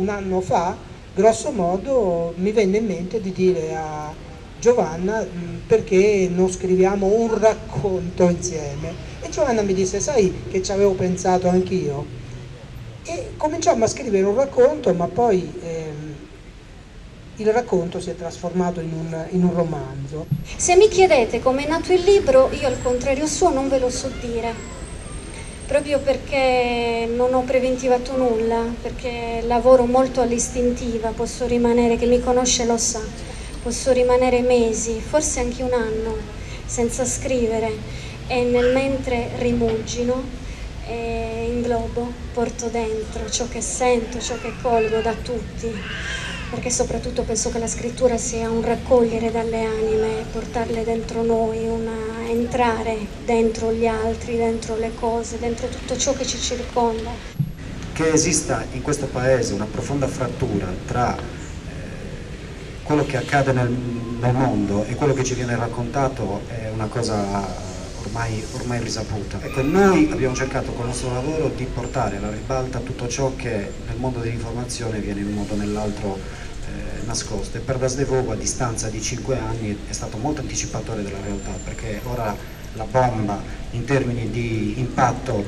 un anno fa, grosso modo, mi venne in mente di dire a Giovanna perché non scriviamo un racconto insieme. E Giovanna mi disse, sai che ci avevo pensato anch'io? E cominciamo a scrivere un racconto, ma poi il racconto si è trasformato in un romanzo. Se mi chiedete come è nato il libro, io al contrario suo non ve lo so dire, proprio perché non ho preventivato nulla, perché lavoro molto all'istintiva, posso rimanere, chi mi conosce lo sa, posso rimanere mesi, forse anche un anno, senza scrivere, e nel mentre rimugino e inglobo, porto dentro ciò che sento, ciò che colgo da tutti, perché soprattutto penso che la scrittura sia un raccogliere dalle anime, portarle dentro noi, entrare dentro gli altri, dentro le cose, dentro tutto ciò che ci circonda. Che esista in questo paese una profonda frattura tra quello che accade nel mondo e quello che ci viene raccontato è una cosa ormai risaputa. Ecco, noi abbiamo cercato con il nostro lavoro di portare alla ribalta tutto ciò che nel mondo dell'informazione viene in un modo o nell'altro nascosto, e per Das Devogo a distanza di 5 anni è stato molto anticipatore della realtà, perché ora la bomba in termini di impatto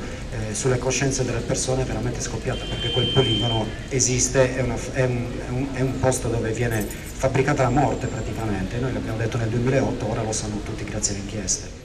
sulle coscienze delle persone è veramente scoppiata, perché quel poligono esiste, è un posto dove viene fabbricata la morte praticamente. Noi l'abbiamo detto nel 2008, ora lo sanno tutti grazie alle inchieste.